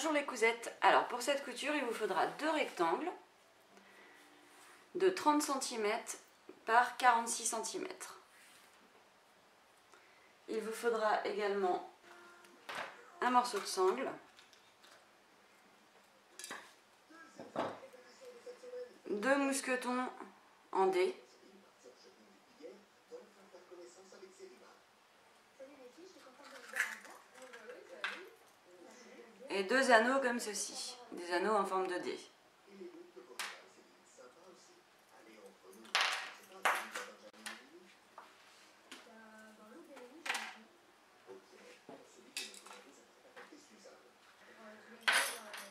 Bonjour les cousettes. Alors pour cette couture, il vous faudra deux rectangles de 30 cm par 46 cm. Il vous faudra également un morceau de sangle, deux mousquetons en D, et deux anneaux comme ceci, des anneaux en forme de D.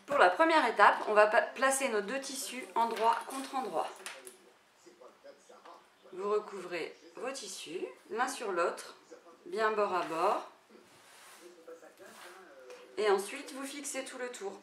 Pour la première étape, on va placer nos deux tissus endroit contre endroit. Vous recouvrez vos tissus l'un sur l'autre, bien bord à bord. Et ensuite, vous fixez tout le tour.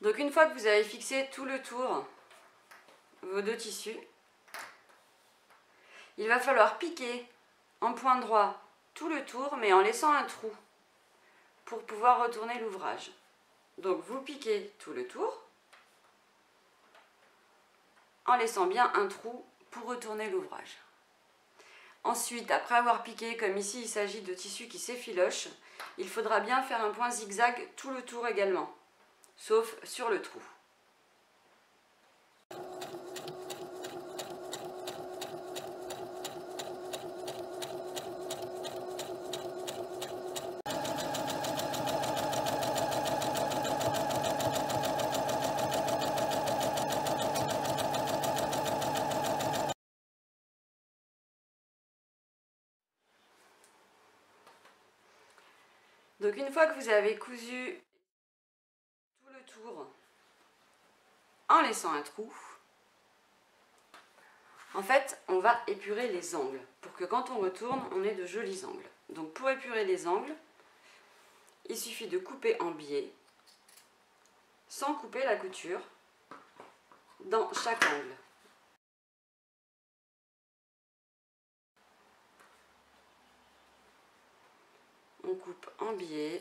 Donc une fois que vous avez fixé tout le tour, vos deux tissus, il va falloir piquer en point droit tout le tour, mais en laissant un trou pour pouvoir retourner l'ouvrage. Donc vous piquez tout le tour, en laissant bien un trou pour retourner l'ouvrage. Ensuite, après avoir piqué, comme ici il s'agit de tissu qui s'effiloche, il faudra bien faire un point zigzag tout le tour également, sauf sur le trou. Donc une fois que vous avez cousu tout le tour en laissant un trou, en fait on va épurer les angles pour que quand on retourne on ait de jolis angles. Donc pour épurer les angles, il suffit de couper en biais sans couper la couture dans chaque angle. On coupe en biais.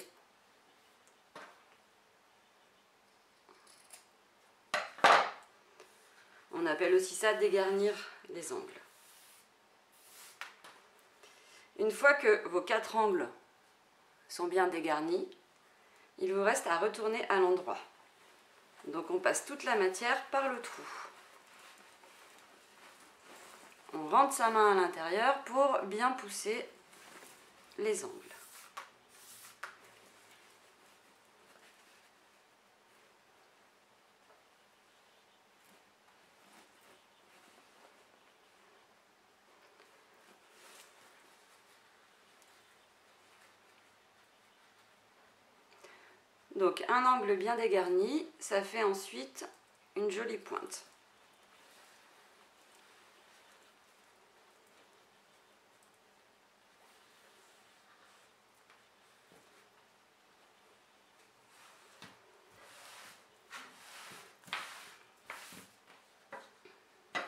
On appelle aussi ça dégarnir les angles. Une fois que vos quatre angles sont bien dégarnis, il vous reste à retourner à l'endroit. Donc on passe toute la matière par le trou. On rentre sa main à l'intérieur pour bien pousser les angles. Donc un angle bien dégarni, ça fait ensuite une jolie pointe.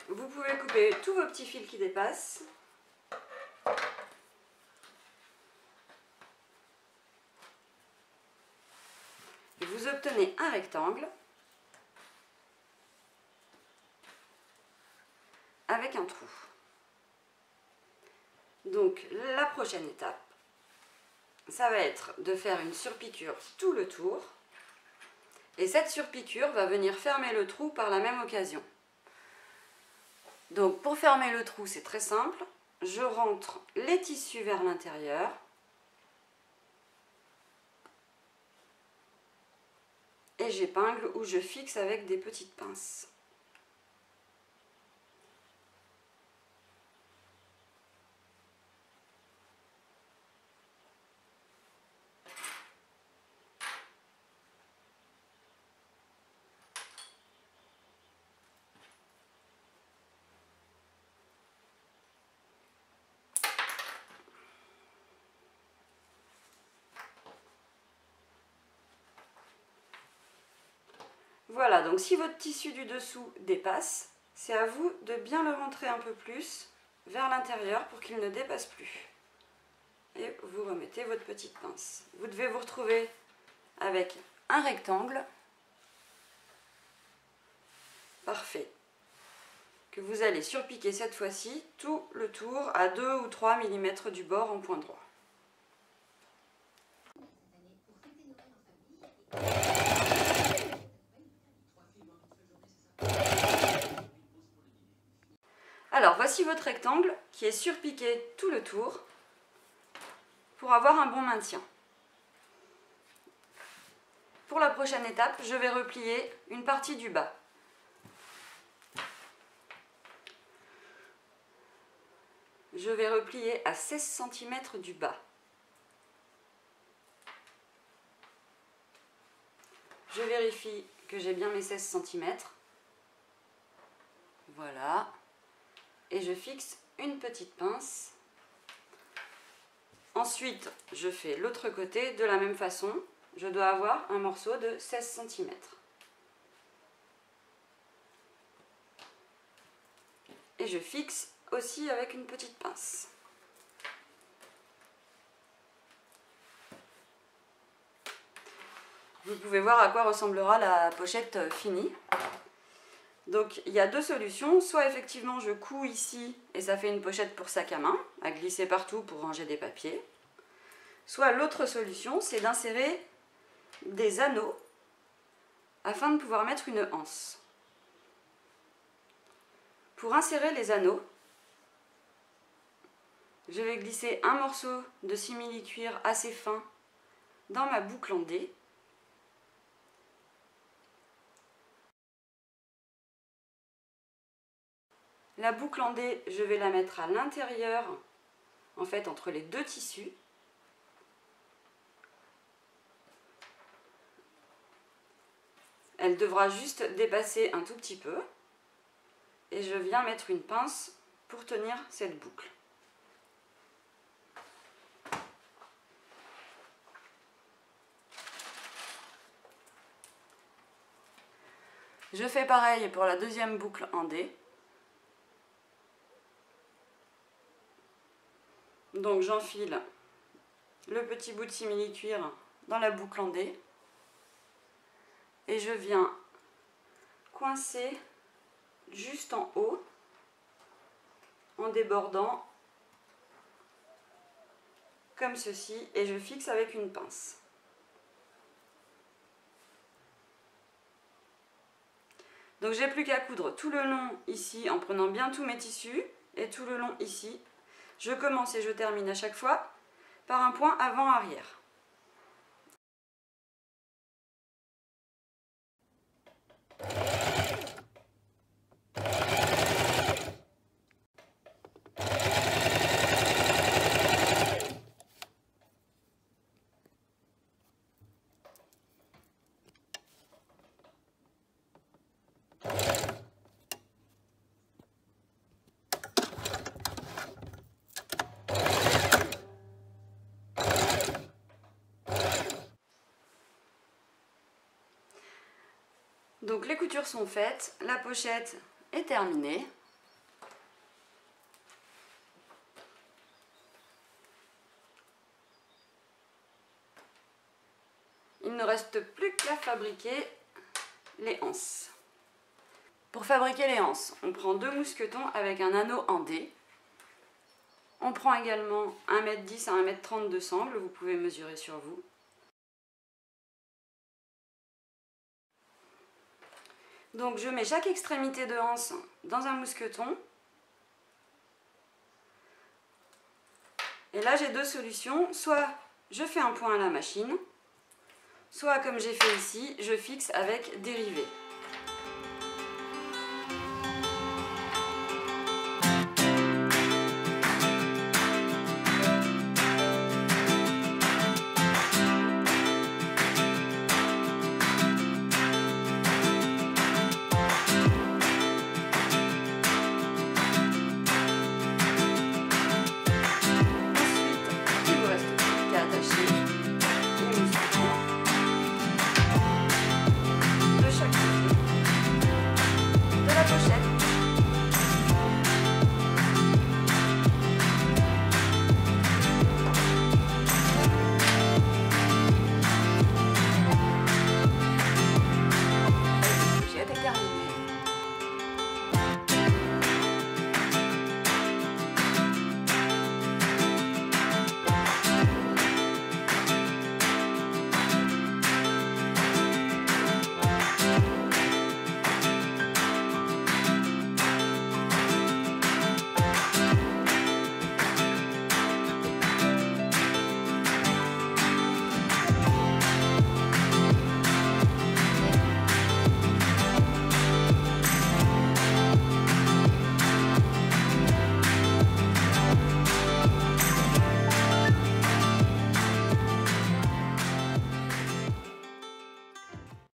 Vous pouvez couper tous vos petits fils qui dépassent. Et vous obtenez un rectangle avec un trou. Donc la prochaine étape, ça va être de faire une surpiqûre tout le tour. Et cette surpiqûre va venir fermer le trou par la même occasion. Donc pour fermer le trou, c'est très simple. Je rentre les tissus vers l'intérieur. Et j'épingle ou je fixe avec des petites pinces. Voilà, donc si votre tissu du dessous dépasse, c'est à vous de bien le rentrer un peu plus vers l'intérieur pour qu'il ne dépasse plus. Et vous remettez votre petite pince. Vous devez vous retrouver avec un rectangle parfait, que vous allez surpiquer cette fois-ci tout le tour à 2 ou 3 mm du bord en point droit. Alors voici votre rectangle qui est surpiqué tout le tour pour avoir un bon maintien. Pour la prochaine étape, je vais replier une partie du bas. Je vais replier à 16 cm du bas. Je vérifie que j'ai bien mes 16 cm. Voilà. Et je fixe une petite pince. Ensuite, je fais l'autre côté de la même façon. Je dois avoir un morceau de 16 cm. Et je fixe aussi avec une petite pince. Vous pouvez voir à quoi ressemblera la pochette finie. Donc il y a deux solutions, soit effectivement je couds ici et ça fait une pochette pour sac à main, à glisser partout pour ranger des papiers. Soit l'autre solution, c'est d'insérer des anneaux afin de pouvoir mettre une anse. Pour insérer les anneaux, je vais glisser un morceau de simili-cuir assez fin dans ma boucle en D. La boucle en D, je vais la mettre à l'intérieur, en fait entre les deux tissus. Elle devra juste dépasser un tout petit peu. Et je viens mettre une pince pour tenir cette boucle. Je fais pareil pour la deuxième boucle en D. Donc j'enfile le petit bout de simili-cuir dans la boucle en D. Et je viens coincer juste en haut en débordant comme ceci et je fixe avec une pince. Donc j'ai plus qu'à coudre tout le long ici en prenant bien tous mes tissus et tout le long ici. Je commence et je termine à chaque fois par un point avant-arrière. Donc les coutures sont faites, la pochette est terminée. Il ne reste plus qu'à fabriquer les anses. Pour fabriquer les anses, on prend deux mousquetons avec un anneau en D. On prend également 1,10 m à 1,30 m de sangle, vous pouvez mesurer sur vous. Donc je mets chaque extrémité de anse dans un mousqueton. Et là j'ai deux solutions, soit je fais un point à la machine, soit comme j'ai fait ici, je fixe avec dérivé.